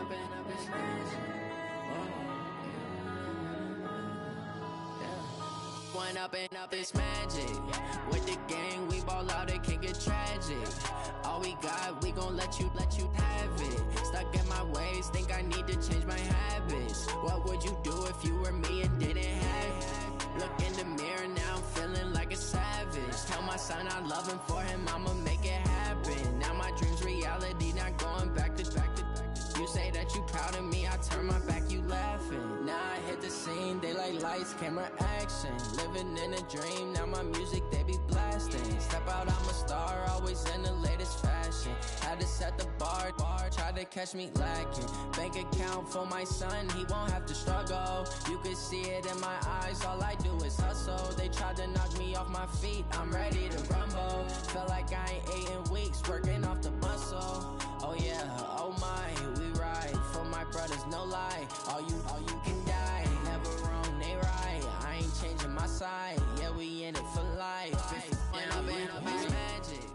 Up and up, it's magic. With the gang, we ball out, it can get tragic. All we got, we gon' let you have it. Stuck in my ways, think I need to change my habits. What would you do if you were me and didn't have it? Look in the mirror, now I'm feeling like a savage. Tell my son I love him, for him I'ma make it happen. Now my dream's reality, not going back to. You say that you proud of me, I turn my back, you laughing. Now I hit the scene, they like lights, camera, action. Living in a dream, now my music, they be blasting. Step out, I'm a star, always in the latest fashion. Had to set the bar, try to catch me lacking. Bank account for my son, he won't have to struggle. You can see it in my eyes, all I do is hustle. They tried to knock me off my feet, I'm ready to rumble. Felt like I ain't ate in weeks, working off the muscle. Oh yeah, oh my, we ride for my brothers, no lie. All you can die, never wrong, they right. I ain't changing my side, yeah, we in it for life. It's magic.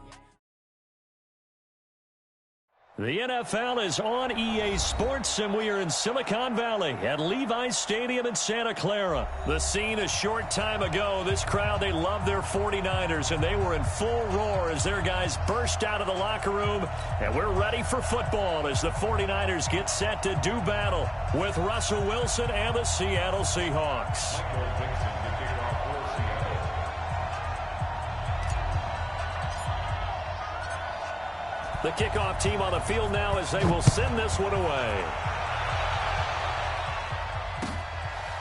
The NFL is on EA Sports, and we are in Silicon Valley at Levi's Stadium in Santa Clara. The scene a short time ago, this crowd, they love their 49ers, and they were in full roar as their guys burst out of the locker room. And we're ready for football as the 49ers get set to do battle with Russell Wilson and the Seattle Seahawks. The kickoff team on the field now as they will send this one away.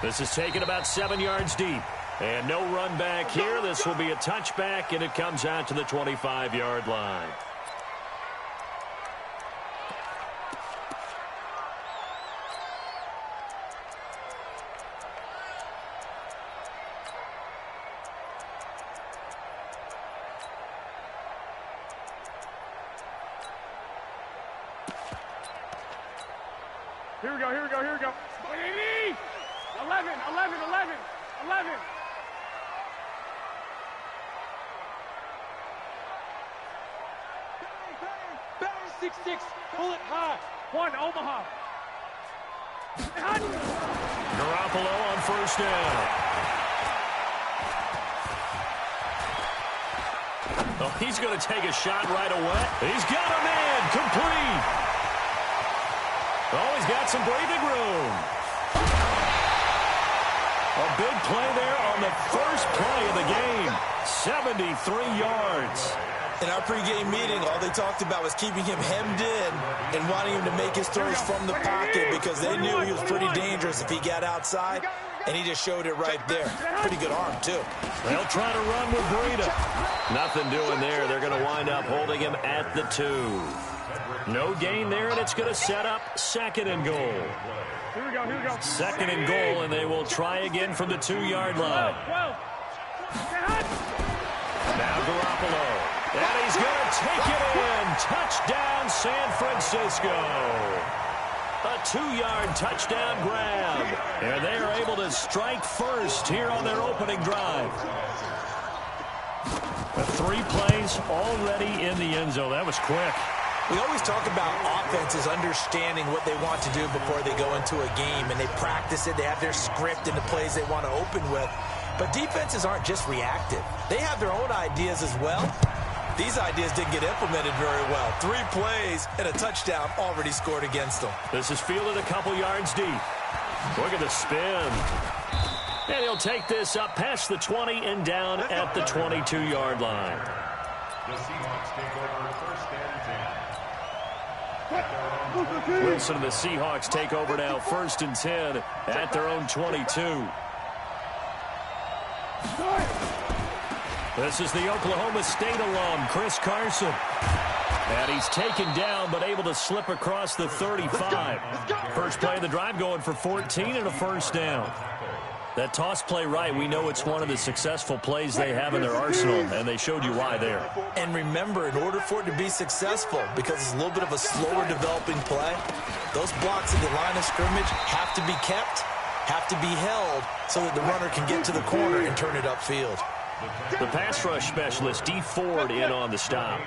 This is taken about 7 yards deep. And no run back here. This will be a touchback, and it comes out to the 25-yard line. Here we go. 11. Bang, 6-6, pull it high. 1, Omaha. Garoppolo on first down. Oh, he's going to take a shot right away. He's got a man, complete. Oh, he's got some breathing room. A big play there on the first play of the game. 73 yards. In our pregame meeting, all they talked about was keeping him hemmed in and wanting him to make his throws from the pocket because they knew he was pretty dangerous if he got outside, and he just showed it right there. Pretty good arm, too. They'll try to run with Breida. Nothing doing there. They're going to wind up holding him at the 2. No gain there, and it's going to set up 2nd and goal. Here we go. 2nd and goal, and they will try again from the 2-yard line. Now Garoppolo. And he's going to take it in. Touchdown, San Francisco. A 2-yard touchdown grab. And they are able to strike first here on their opening drive. 3 plays already in the end zone. That was quick. We always talk about offenses understanding what they want to do before they go into a game, and they practice it. They have their script and the plays they want to open with. But defenses aren't just reactive. They have their own ideas as well. These ideas didn't get implemented very well. 3 plays and a touchdown already scored against them. This is fielded a couple yards deep. Look at the spin. And he'll take this up past the 20 and down at the 22-yard line. The Seahawks take over first and 10. Wilson and the Seahawks take over now first and 10 at their own 22. This is the Oklahoma State alum, Chris Carson. And he's taken down but able to slip across the 35. First play of the drive going for 14 and a first down. That toss play right, we know it's one of the successful plays they have in their arsenal, and they showed you why there. And remember, in order for it to be successful, because it's a little bit of a slower developing play, those blocks at the line of scrimmage have to be kept, have to be held, so that the runner can get to the corner and turn it upfield. The pass rush specialist, D. Ford, in on the stop.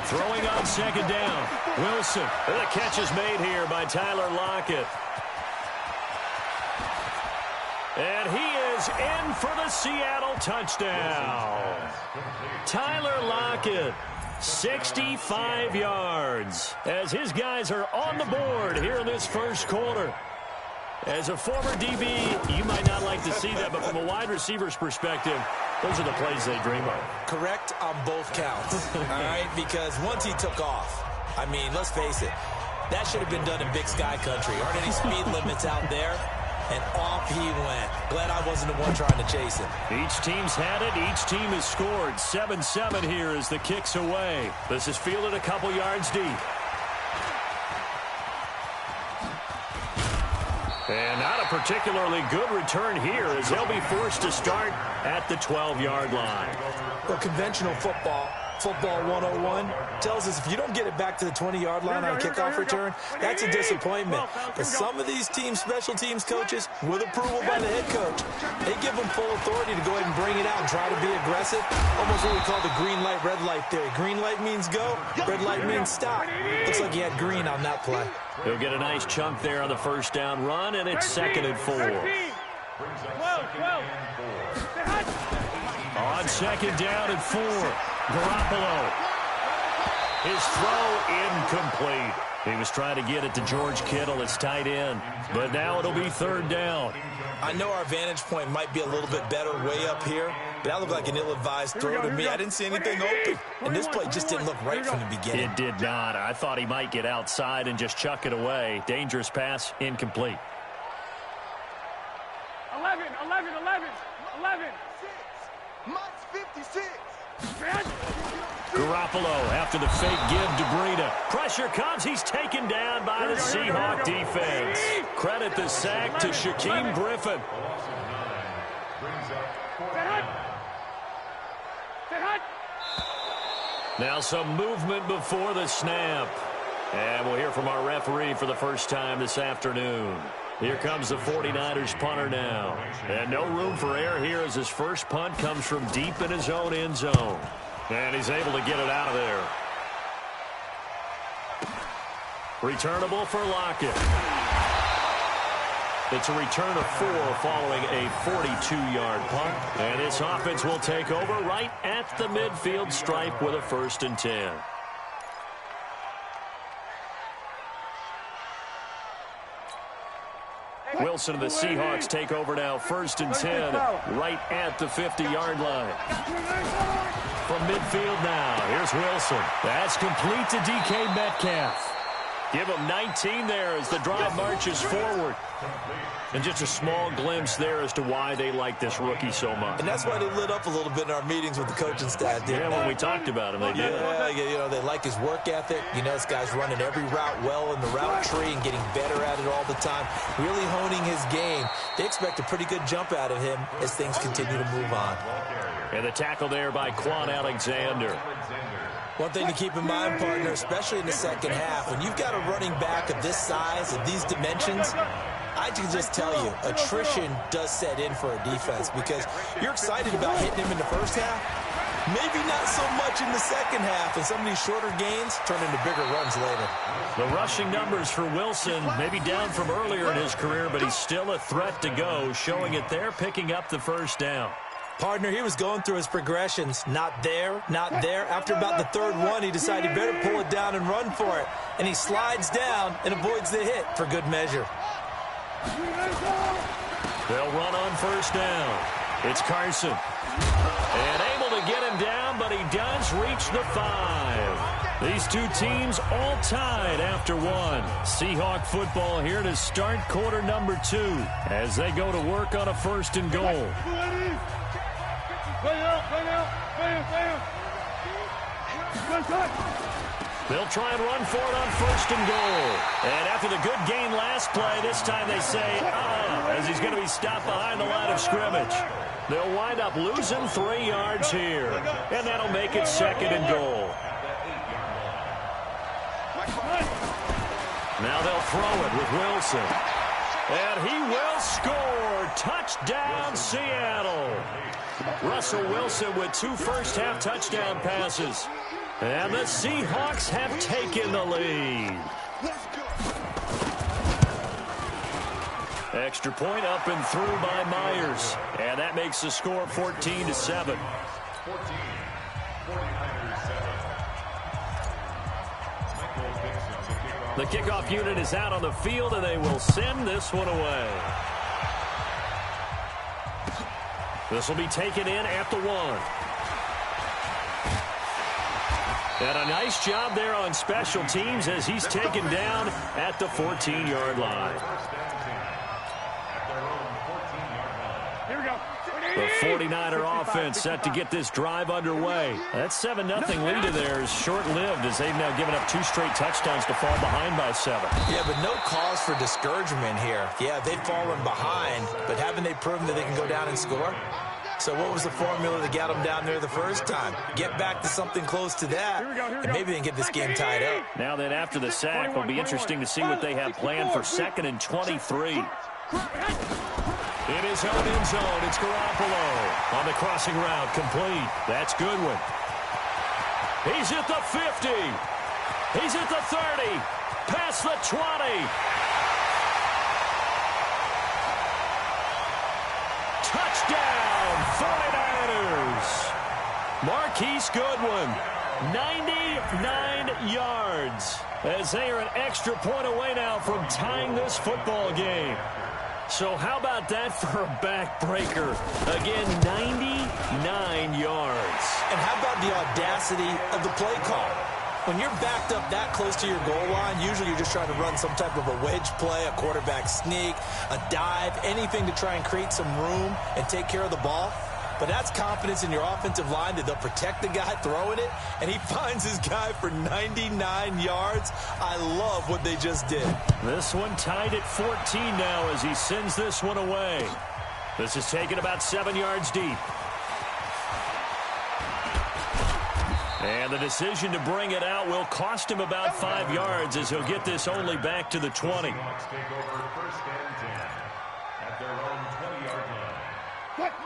Throwing on second down. Wilson. The catch is made here by Tyler Lockett. And he is in for the Seattle touchdown. Tyler Lockett, 65 yards, as his guys are on the board here in this first quarter. As a former DB, you might not like to see that, but from a wide receiver's perspective, those are the plays they dream of. Correct on both counts, all right? Because once he took off, I mean, let's face it, that should have been done in Big Sky country. Aren't any speed limits out there? And off he went. Glad I wasn't the one trying to chase him. Each team's had it. Each team has scored. 7-7 here as the kick's away. This is fielded a couple yards deep. And not a particularly good return here as they'll be forced to start at the 12-yard line. Well, conventional football 101, tells us if you don't get it back to the 20-yard line on a kickoff return, that's a disappointment. But some of these teams, special teams coaches, with approval by the head coach, they give them full authority to go ahead and bring it out and try to be aggressive. Almost what we call the green light, red light theory. Green light means go, red light means stop. Looks like he had green on that play. He'll get a nice chunk there on the first down run, and it's 2nd and 4. On 2nd down and 4, Garoppolo. His throw incomplete. He was trying to get it to George Kittle, his tight end, but now it'll be 3rd down. I know our vantage point might be a little bit better way up here, but that looked like an ill-advised throw to me. I didn't see anything open, and this play just didn't look right from the beginning. It did not. I thought he might get outside and just chuck it away. Dangerous pass, incomplete. 11. Mike's 56. Garoppolo after the fake give to Breida. Pressure comes. He's taken down by the Seahawk defense. Credit the sack to Shaquem Griffin. Now some movement before the snap. And we'll hear from our referee for the first time this afternoon. Here comes the 49ers punter now. And no room for error here as his first punt comes from deep in his own end zone. And he's able to get it out of there. Returnable for Lockett. It's a return of 4 following a 42-yard punt. And this offense will take over right at the midfield stripe with a 1st and 10. Wilson and the Seahawks take over now, 1st and 10, right at the 50-yard line. From midfield now, here's Wilson. That's complete to DK Metcalf. Give him 19 there as the drive marches forward. And just a small glimpse there as to why they like this rookie so much. And that's why they lit up a little bit in our meetings with the coaching staff. Yeah, when we talked about him, they did. Yeah, you know, they like his work ethic. You know, this guy's running every route well in the route tree and getting better at it all the time, really honing his game. They expect a pretty good jump out of him as things continue to move on. And the tackle there by Quan Alexander. One thing to keep in mind, partner, especially in the second half, when you've got a running back of this size and these dimensions, I can just tell you, attrition does set in for a defense because you're excited about hitting him in the first half. Maybe not so much in the second half, and some of these shorter gains turn into bigger runs later. The rushing numbers for Wilson maybe down from earlier in his career, but he's still a threat to go, showing it there, picking up the 1st down. Partner, he was going through his progressions. Not there, not there. After about the 3rd one, he decided he better pull it down and run for it. And he slides down and avoids the hit for good measure. They'll run on 1st down. It's Carson. And able to get him down, but he does reach the 5. These two teams all tied after 1. Seahawk football here to start quarter number 2 as they go to work on a 1st and goal. They'll try and run for it on 1st and goal. And after the good gain last play, this time they say, as he's going to be stopped behind the line of scrimmage. They'll wind up losing 3 yards here. And that'll make it 2nd and goal. Now they'll throw it with Wilson. And he will score. Touchdown, Seattle. Russell Wilson with 2 first-half touchdown passes. And the Seahawks have taken the lead. Extra point up and through by Myers. And that makes the score 14-7. 14. The kickoff unit is out on the field, and they will send this one away. This will be taken in at the 1. And a nice job there on special teams as he's taken down at the 14-yard line. The 49er offense set to get this drive underway. That 7-0 lead of theirs short-lived as they've now given up 2 straight touchdowns to fall behind by 7. Yeah, but no cause for discouragement here. Yeah, they've fallen behind, but haven't they proven that they can go down and score? So what was the formula to get them down there the first time? Get back to something close to that, and maybe they can get this game tied up. Now then, after the sack, it'll be interesting to see what they have planned for 2nd and 23. In his own end zone, it's Garoppolo on the crossing route, complete. That's Goodwin. He's at the 50. He's at the 30. Past the 20. Touchdown, 49ers. Marquise Goodwin, 99 yards. As they are an extra point away now from tying this football game. So how about that for a backbreaker? Again, 99 yards. And how about the audacity of the play call? When you're backed up that close to your goal line, usually you're just trying to run some type of a wedge play, a quarterback sneak, a dive, anything to try and create some room and take care of the ball. But that's confidence in your offensive line that they'll protect the guy throwing it, and he finds his guy for 99 yards. I love what they just did. This one tied at 14 now as he sends this one away. This is taken about 7 yards deep. And the decision to bring it out will cost him about 5 yards as he'll get this only back to the 20.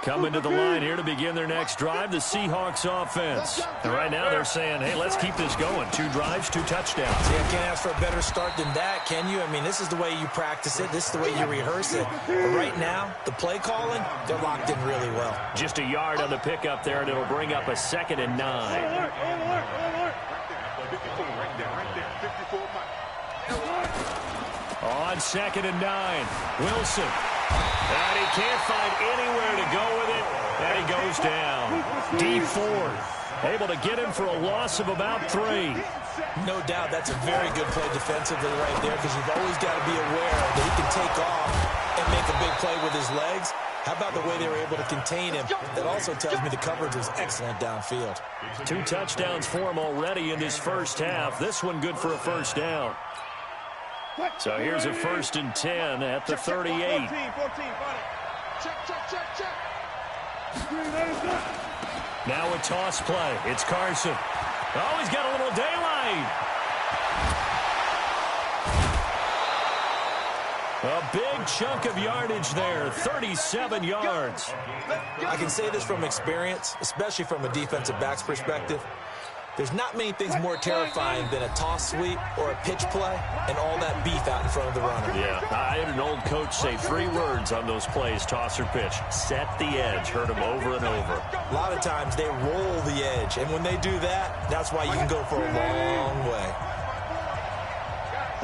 Coming to the line here to begin their next drive, the Seahawks offense. And right now they're saying, hey, let's keep this going. 2 drives, 2 touchdowns. See, I can't ask for a better start than that, can you? I mean, this is the way you practice it. This is the way you rehearse it. But right now, the play calling, they're locked in really well. Just a yard on the pickup there, and it'll bring up a 2nd and 9. On 2nd and 9, Wilson. And he can't find anywhere to go with it, and he goes down. D4, able to get him for a loss of about 3. No doubt that's a very good play defensively right there, because you've always got to be aware that he can take off and make a big play with his legs. How about the way they were able to contain him? That also tells me the coverage was excellent downfield. 2 touchdowns for him already in this first half. This one good for a first down. So here's a 1st and 10 at the 38. Now a toss play. It's Carson. Oh, he's got a little daylight. A big chunk of yardage there, 37 yards. I can say this from experience, especially from a defensive back's perspective. There's not many things more terrifying than a toss sweep or a pitch play and all that beef out in front of the runner. Yeah, I had an old coach say 3 words on those plays, toss or pitch. Set the edge. Heard him over and over. A lot of times they roll the edge, and when they do that, that's why you can go for a long way.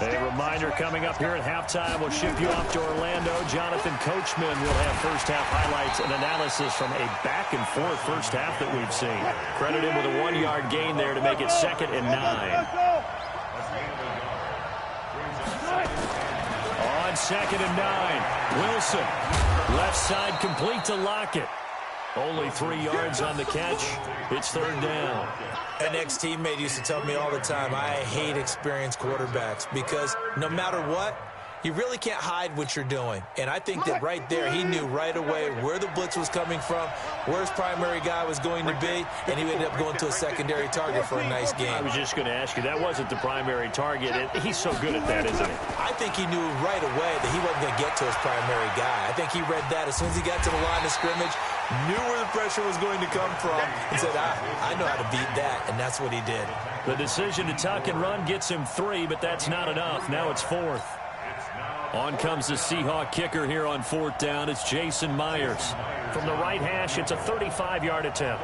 A reminder coming up here at halftime. We'll ship you off to Orlando. Jonathan Coachman will have first-half highlights and analysis from a back-and-forth first half that we've seen. Credit him with a 1-yard gain there to make it 2nd and 9. On 2nd and 9, Wilson. Left side complete to Lockett. Only 3 yards on the catch. It's 3rd down. An ex-teammate used to tell me all the time, I hate experienced quarterbacks because no matter what, you really can't hide what you're doing. And I think that right there, he knew right away where the blitz was coming from, where his primary guy was going to be, and he ended up going to a secondary target for a nice game. I was just going to ask you, that wasn't the primary target. He's so good at that, isn't he? I think he knew right away that he wasn't going to get to his primary guy. I think he read that as soon as he got to the line of scrimmage, knew where the pressure was going to come from, and said, I know how to beat that, and that's what he did. The decision to tuck and run gets him 3, but that's not enough. Now it's 4th. On comes the Seahawk kicker here on 4th down. It's Jason Myers. From the right hash, it's a 35-yard attempt.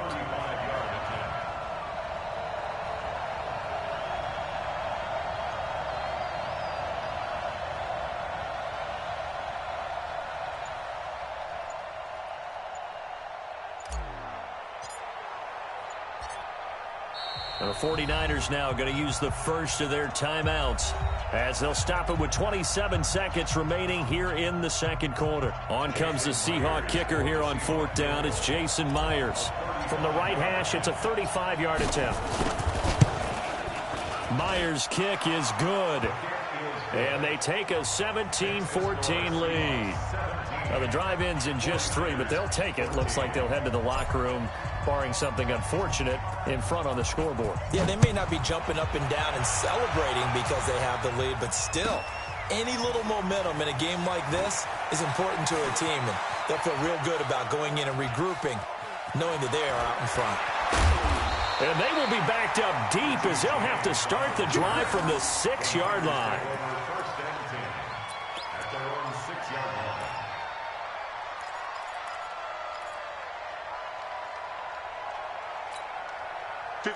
The 49ers now going to use the first of their timeouts as they'll stop it with 27 seconds remaining here in the second quarter. On comes the Seahawk kicker here on 4th down. It's Jason Myers. From the right hash, it's a 35-yard attempt. Myers' kick is good. And they take a 17-14 lead. Now the drive ends in just 3, but they'll take it. Looks like they'll head to the locker room, barring something unfortunate, in front on the scoreboard. Yeah, they may not be jumping up and down and celebrating because they have the lead, but still, any little momentum in a game like this is important to a team, and they'll feel real good about going in and regrouping, knowing that they are out in front. And they will be backed up deep as they'll have to start the drive from the 6-yard line.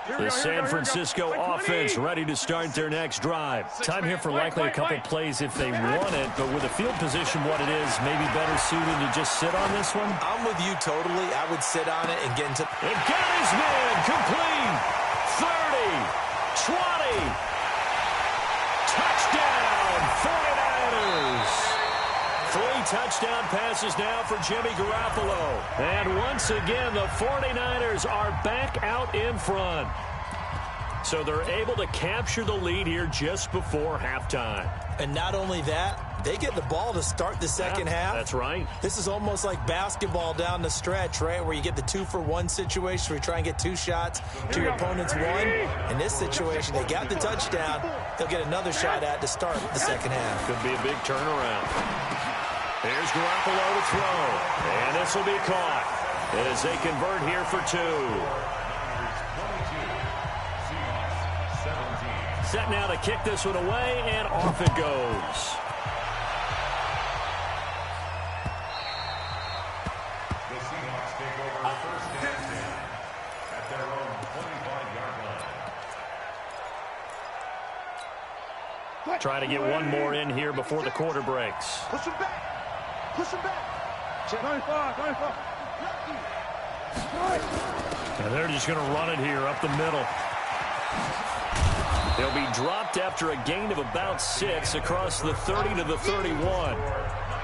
The San Francisco offense ready to start their next drive. Time here for likely a couple plays if they want it, but with the field position what it is, maybe better suited to just sit on this one? I'm with you totally. I would sit on it and get into... And got his man complete. 30, 20. Touchdown, 49ers. 3 touchdown passes now for Jimmy Garoppolo. And once again, the 49ers are back out in front. So they're able to capture the lead here just before halftime. And not only that, they get the ball to start the second half. That's right. This is almost like basketball down the stretch, right, where you get the 2-for-1 situation where you try and get 2 shots to your opponent's 1. In this situation, they got the touchdown. They'll get another shot at to start the second half. Could be a big turnaround. Here's Garoppolo to throw. And this will be caught as they convert here for 2. Set now to kick this one away, and off it goes. The Seahawks take over first and 10 at their own 25-yard line. Try to get one more in here before the quarter breaks. Push him back. Push him back. 95. And they're just going to run it here up the middle. They'll be dropped after a gain of about 6 across the 30 to the 31.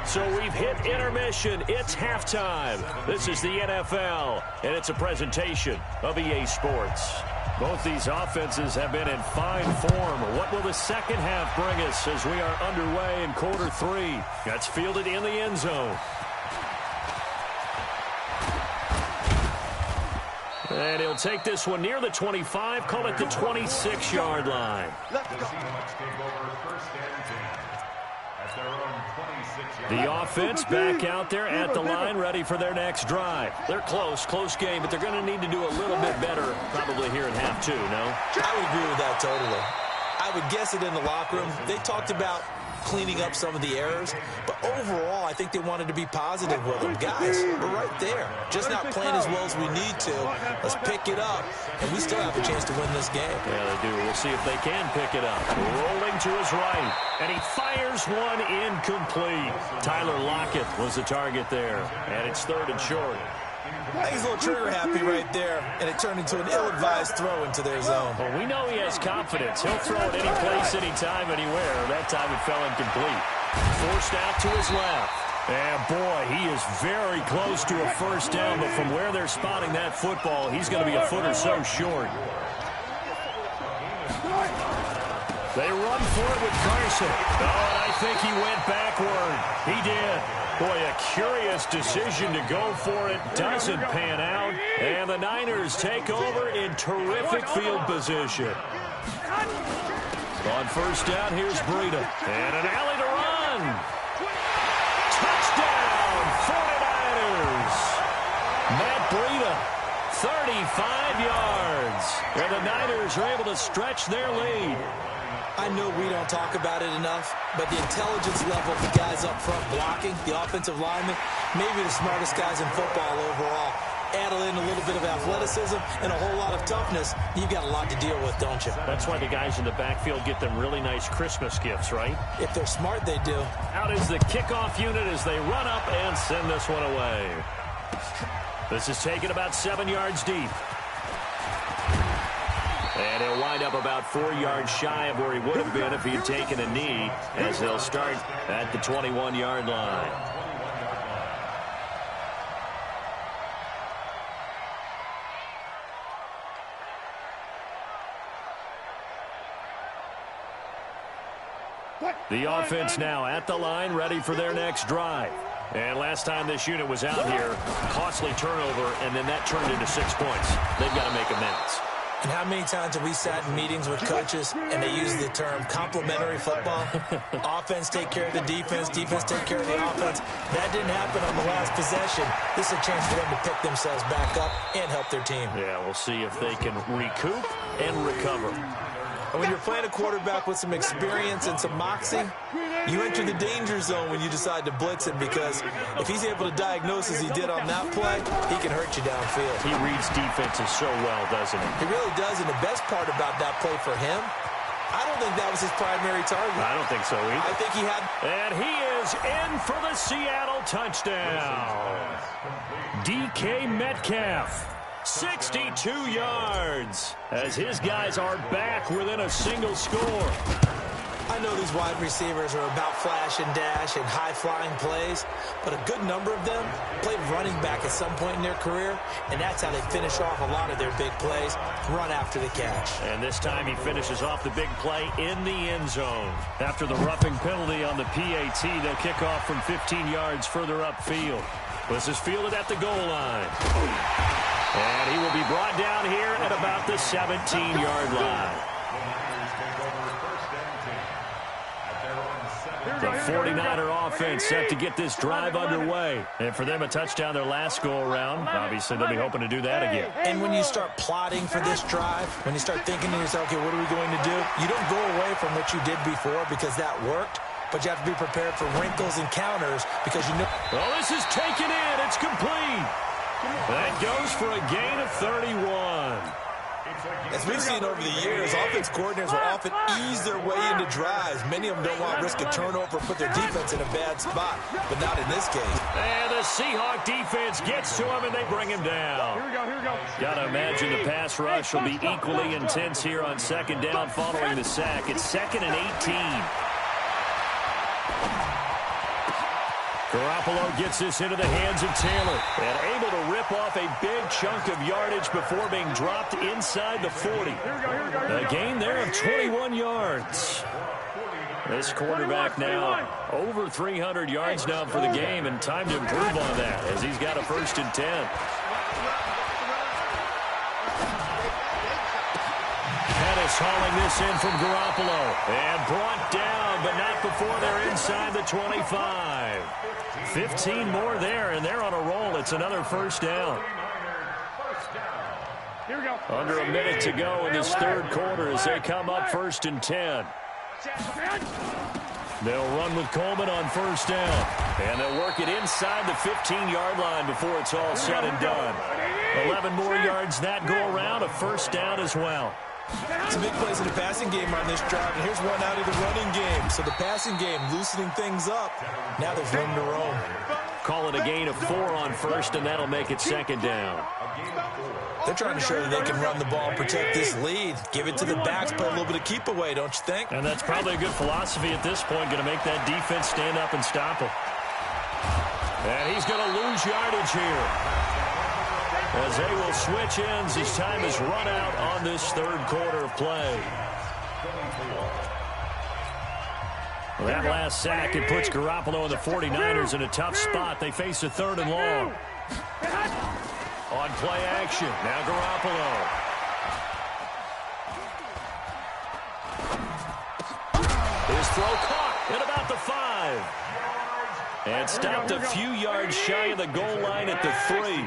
So we've hit intermission. It's halftime. This is the NFL, and it's a presentation of EA Sports. Both these offenses have been in fine form. What will the second half bring us as we are underway in quarter 3? That's fielded in the end zone. And he'll take this one near the 25, call it the 26-yard line. The Seahawks take over first and 10 at their own 26-yard line. The offense back out there at the line, ready for their next drive. They're close game, but they're going to need to do a little bit better probably here in half 2, no? I would agree with that totally. I would guess it in the locker room. They talked about cleaning up some of the errors, but overall, I think they wanted to be positive with them. Guys, we're right there. Just not playing as well as we need to. Let's pick it up, and we still have a chance to win this game. Yeah, they do. We'll see if they can pick it up. Rolling to his right, and he fires one incomplete. Tyler Lockett was the target there, and it's 3rd and short. I think he's a little trigger happy right there, and it turned into an ill-advised throw into their zone. Well, we know he has confidence. He'll throw it any place, anytime, anywhere. That time it fell incomplete. Forced out to his left. And, boy, he is very close to a first down, but from where they're spotting that football, he's going to be a foot or so short. They run for it with Carson. Oh, and I think he went backward. He did. Boy, a curious decision to go for it. Doesn't pan out. And the Niners take over in terrific field position. On first down, here's Breida. And an alley to run. Touchdown, 49ers. 35 yards. And the Niners are able to stretch their lead. I know we don't talk about it enough, but the intelligence level of the guys up front blocking, the offensive linemen, maybe the smartest guys in football overall. Add in a little bit of athleticism and a whole lot of toughness, you've got a lot to deal with, don't you? That's why the guys in the backfield get them really nice Christmas gifts, right? If they're smart, they do. Out is the kickoff unit as they run up and send this one away. This is taken about 7 yards deep. And he'll wind up about 4 yards shy of where he would have been if he had taken a knee, as they'll start at the 21-yard line. The offense now at the line, ready for their next drive. And last time this unit was out here, costly turnover, and then that turned into 6 points. They've got to make amends. And how many times have we sat in meetings with coaches and they use the term complementary football? Offense take care of the defense, defense take care of the offense. That didn't happen on the last possession. This is a chance for them to pick themselves back up and help their team. Yeah, we'll see if they can recoup and recover. And when you're playing a quarterback with some experience and some moxie, you enter the danger zone when you decide to blitz him, because if he's able to diagnose as he did on that play, he can hurt you downfield. He reads defenses so well, doesn't he? He really does, and the best part about that play for him, I don't think that was his primary target. I don't think so either. I think he had... And he is in for the Seattle touchdown. DK Metcalf. 62 yards as his guys are back within a single score. I know these wide receivers are about flash and dash and high-flying plays, but a good number of them played running back at some point in their career, and that's how they finish off a lot of their big plays, run after the catch. And this time he finishes off the big play in the end zone. After the roughing penalty on the PAT, they'll kick off from 15 yards further upfield. This is fielded at the goal line. And he will be brought down here at about the 17-yard line. The 49er offense set to get this drive underway. And for them, a touchdown their last go-around. Obviously, they'll be hoping to do that again. And when you start plotting for this drive, when you start thinking to yourself, okay, what are we going to do? You don't go away from what you did before because that worked. But you have to be prepared for wrinkles and counters because you know... Well, this is taken in. It's complete. That goes for a gain of 31. As we've seen over the years, offense coordinators will often ease their way into drives. Many of them don't want to risk a turnover or put their defense in a bad spot, but not in this case. And the Seahawk defense gets to him, and they bring him down. Here we go. Got to imagine the pass rush will be equally intense here on second down following the sack. It's 2nd and 18. Garoppolo gets this into the hands of Taylor and able to rip off a big chunk of yardage before being dropped inside the 40. A gain there of 21 yards. This quarterback now over 300 yards now for the game, and time to improve on that as he's got a 1st and 10. Pettis hauling this in from Garoppolo and brought down, but not before they're inside the 25. 15 more there, and they're on a roll. It's another 1st down. Here we go. Under a minute to go in this 3rd quarter as they come up 1st and 10. They'll run with Coleman on 1st down, and they'll work it inside the 15-yard line before it's all said and done. 11 more yards that go around, a 1st down as well. Some big plays in the passing game on this drive, and here's one out of the running game. So the passing game loosening things up. Now there's room to roam. Call it a gain of 4 on 1st, and that'll make it 2nd down. They're trying to show that they can run the ball and protect this lead. Give it to the backs, play a little bit of keep away, don't you think? And that's probably a good philosophy at this point, going to make that defense stand up and stop him. And he's going to lose yardage here, as they will switch ends as time is run out on this 3rd quarter of play. Well, that last sack, it puts Garoppolo and the 49ers in a tough spot. They face a 3rd and long. On play action, now Garoppolo. His throw caught at about the 5. And stopped a few yards shy of the goal line at the 3.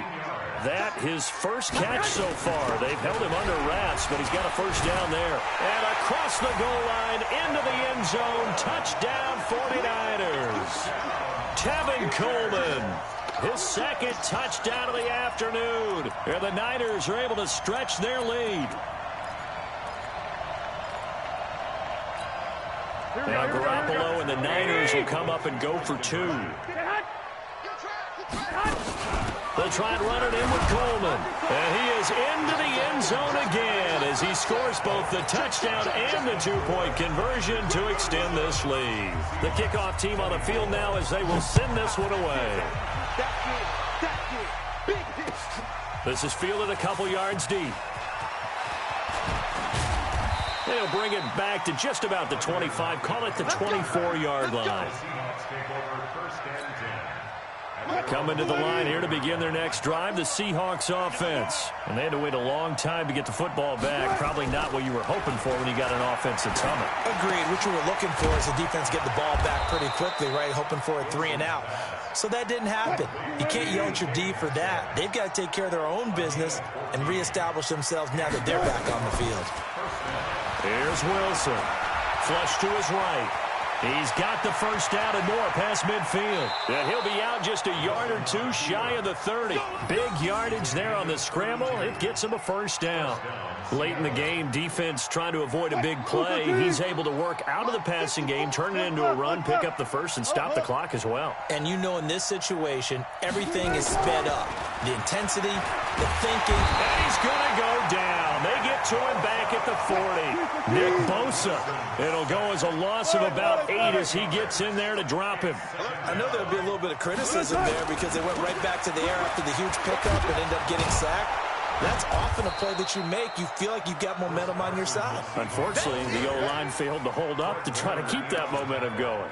that his first catch so far. They've held him under wraps, but he's got a first down there. And across the goal line, into the end zone, touchdown 49ers. Tevin Coleman, his second touchdown of the afternoon. And the Niners are able to stretch their lead. Now Garoppolo and the Niners will come up and go for 2. They'll try and run it in with Coleman. And he is into the end zone again as he scores both the touchdown and the 2-point conversion to extend this lead. The kickoff team on the field now as they will send this one away. This is fielded a couple yards deep. They'll bring it back to just about the 25, call it the 24-yard line. Coming to the line here to begin their next drive, the Seahawks offense. And they had to wait a long time to get the football back. Probably not what you were hoping for when you got an offense that's humming. Agreed. What you were looking for is the defense get the ball back pretty quickly, right? Hoping for a 3-and-out. So that didn't happen. You can't yell at your D for that. They've got to take care of their own business and reestablish themselves now that they're back on the field. Here's Wilson. Flush to his right. He's got the first down and more past midfield. And he'll be out just a yard or two shy of the 30. Big yardage there on the scramble. It gets him a first down. Late in the game, defense trying to avoid a big play. He's able to work out of the passing game, turn it into a run, pick up the first, and stop the clock as well. And you know in this situation, everything is sped up. The intensity, the thinking. And he's going to go down. They get to him back at the 40. Nick Bosa. It'll go as a loss of about 8 as he gets in there to drop him. I know there'll be a little bit of criticism there because they went right back to the air after the huge pickup and ended up getting sacked. That's often a play that you make. You feel like you've got momentum on your side. Unfortunately, the O-line failed to hold up to try to keep that momentum going.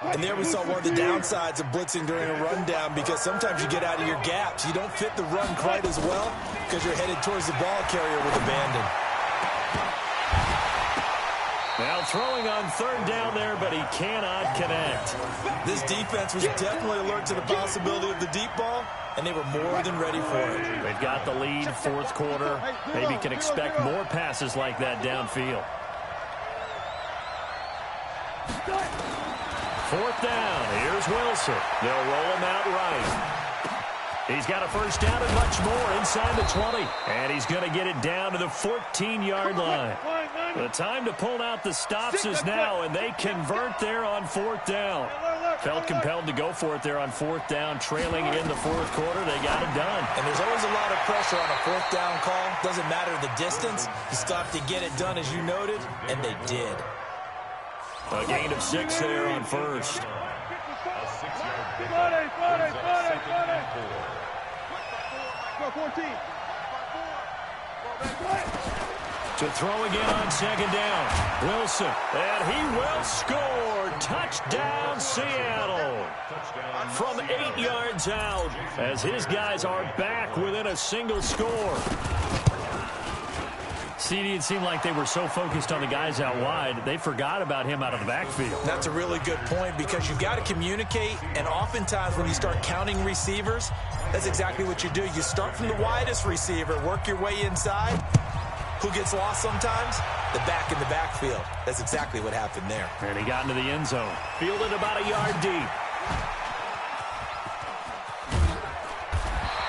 And there we saw one of the downsides of blitzing during a rundown because sometimes you get out of your gaps. You don't fit the run quite as well because you're headed towards the ball carrier with abandon. Now throwing on third down there, but he cannot connect. This defense was definitely alert to the possibility of the deep ball, and they were more than ready for it. They've got the lead, fourth quarter. Maybe can expect more passes like that downfield. Fourth down. Here's Wilson. They'll roll him out right. He's got a first down and much more inside the 20. And he's going to get it down to the 14-yard line. The time to pull out the stops is now, and they convert there on fourth down. Felt compelled to go for it there on fourth down, trailing in the fourth quarter. They got it done. And there's always a lot of pressure on a fourth down call. Doesn't matter the distance. You still have to get it done, as you noted, and they did. A gain of 6 there on first. To throw again on second down. Wilson, and he will score. Touchdown, Seattle. From 8 yards out, as his guys are back within a single score. CD, it seemed like they were so focused on the guys out wide, they forgot about him out of the backfield. That's a really good point because you've got to communicate, and oftentimes when you start counting receivers, that's exactly what you do. You start from the widest receiver, work your way inside. Who gets lost sometimes? The back in the backfield. That's exactly what happened there. And he got into the end zone. Fielded about a yard deep.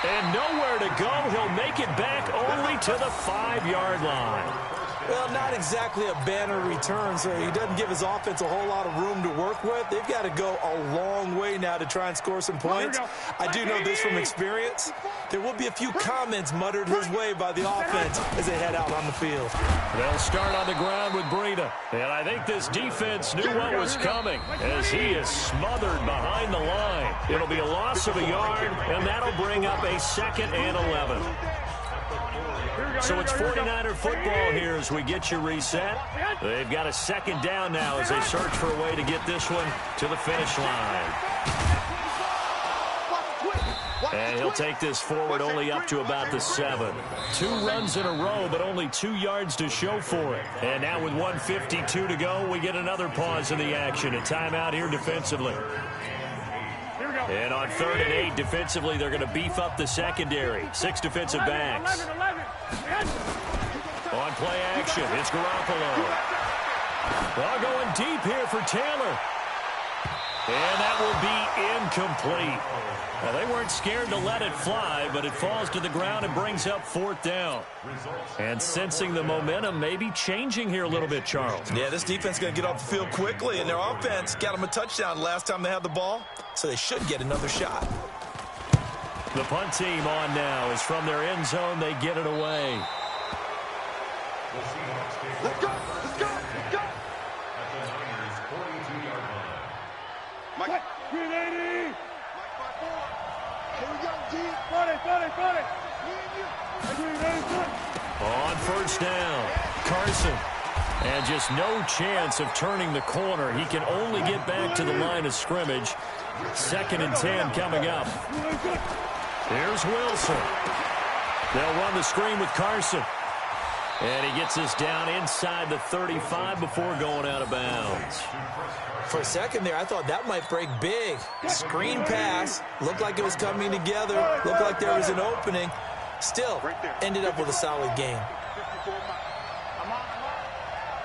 And nowhere to go. He'll make it back only to the 5-yard line. Well, not exactly a banner return, so he doesn't give his offense a whole lot of room to work with. They've got to go a long way now to try and score some points. I do know this from experience. There will be a few comments muttered his way by the offense as they head out on the field. They'll start on the ground with Breida. And I think this defense knew what was coming as he is smothered behind the line. It'll be a loss of a yard, and that'll bring up a 2nd and 11. So it's 49er football here as we get you reset. They've got a second down now as they search for a way to get this one to the finish line. And he'll take this forward only up to about the 7. 2 runs in a row, but only 2 yards to show for it. And now with 1:52 to go, we get another pause in the action. A timeout here defensively. Here we go. And on 3rd and 8, defensively, they're going to beef up the secondary. 6 defensive backs. On play action, it's Garoppolo. Well, going deep here for Taylor. And that will be incomplete. Now, they weren't scared to let it fly, but it falls to the ground and brings up 4th down. And sensing the momentum maybe changing here a little bit, Charles. Yeah, this defense is going to get off the field quickly, and their offense got them a touchdown last time they had the ball, so they should get another shot. The punt team on now is from their end zone. They get it away. Let's go! Let's go! Let's go! At the Niners' 42-yard line. Mike, 380! Mike, 5-4. Here we go, G. Got it! On 1st down, Carson. And just no chance of turning the corner. He can only get back to the line of scrimmage. 2nd and 10 coming up. Here's Wilson. They'll run the screen with Carson. And he gets this down inside the 35 before going out of bounds. For a second there, I thought that might break big. Screen pass. Looked like it was coming together. Looked like there was an opening. Still, ended up with a solid game.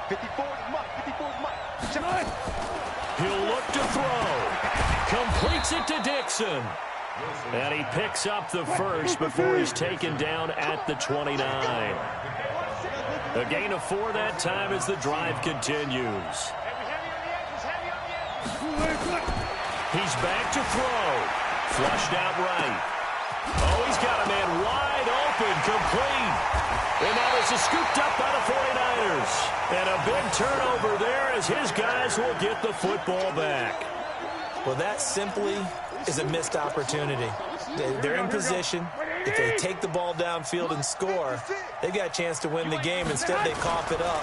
54 He'll look to throw. Completes it to Dixon. And he picks up the first before he's taken down at the 29. A gain of 4 that time as the drive continues. He's back to throw. Flushed out right. Oh, he's got a man wide open, complete. And that is scooped up by the 49ers. And a big turnover there as his guys will get the football back. Well, that simply is a missed opportunity. They're in position. If they take the ball downfield and score, they've got a chance to win the game. Instead, they cough it up.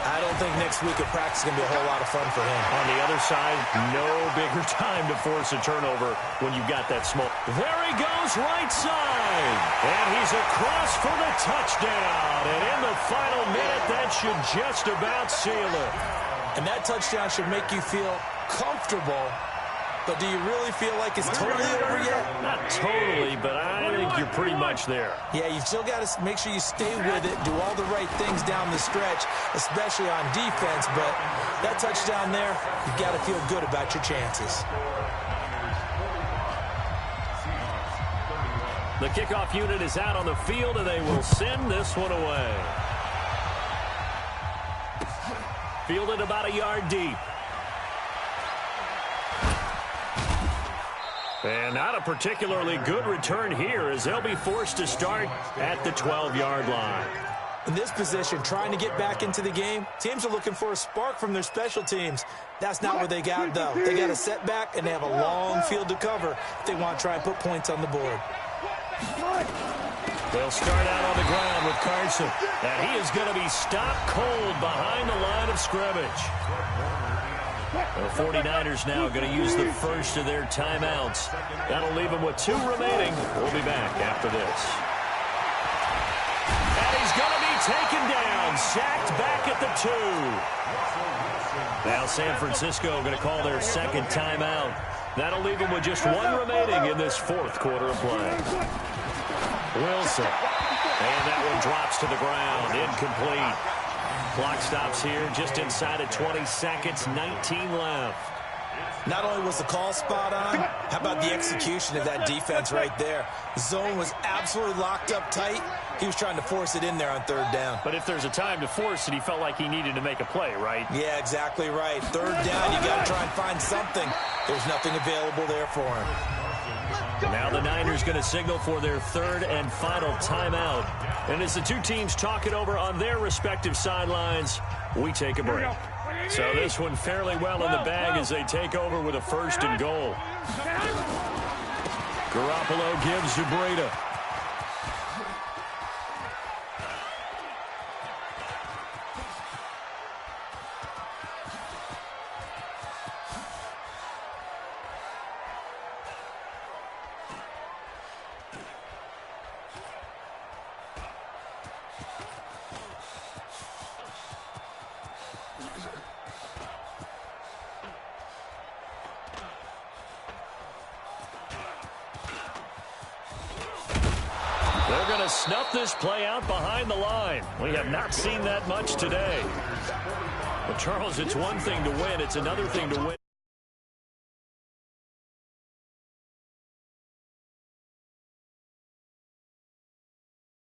I don't think next week at practice is going to be a whole lot of fun for him. On the other side, no bigger time to force a turnover when you've got that small. There he goes, right side. And he's across for the touchdown. And in the final minute, that should just about seal it. And that touchdown should make you feel comfortable. But do you really feel like it's totally over yet? Not totally, but I think you're pretty much there. Yeah, you've still got to make sure you stay with it, do all the right things down the stretch, especially on defense. But that touchdown there, you've got to feel good about your chances. The kickoff unit is out on the field, and they will send this one away. Fielded about a yard deep. And not a particularly good return here as they'll be forced to start at the 12-yard line. In this position, trying to get back into the game, teams are looking for a spark from their special teams. That's not what they got, though. They got a setback, and they have a long field to cover if they want to try and put points on the board. They'll start out on the ground with Carson. And he is going to be stopped cold behind the line of scrimmage. The 49ers now going to use the first of their timeouts. That'll leave them with 2 remaining. We'll be back after this. And he's going to be taken down, sacked back at the 2. Now San Francisco going to call their second timeout. That'll leave them with just 1 remaining in this 4th quarter of play. Wilson. And that one drops to the ground. Incomplete. Clock stops here just inside of 20 seconds, 19 left. Not only was the call spot on, how about the execution of that defense right there? The zone was absolutely locked up tight. He was trying to force it in there on 3rd down. But if there's a time to force it, he felt like he needed to make a play, right? Yeah, exactly right. 3rd down, you got to try and find something. There's nothing available there for him. Now the Niners going to signal for their 3rd and final timeout. And as the 2 teams talk it over on their respective sidelines, we take a break. So this one fairly well in the bag as they take over with a 1st and goal. Garoppolo gives to Breida. to snuff this play out behind the line. We have not seen that much today. But, Charles, it's one thing to win. It's another thing to win.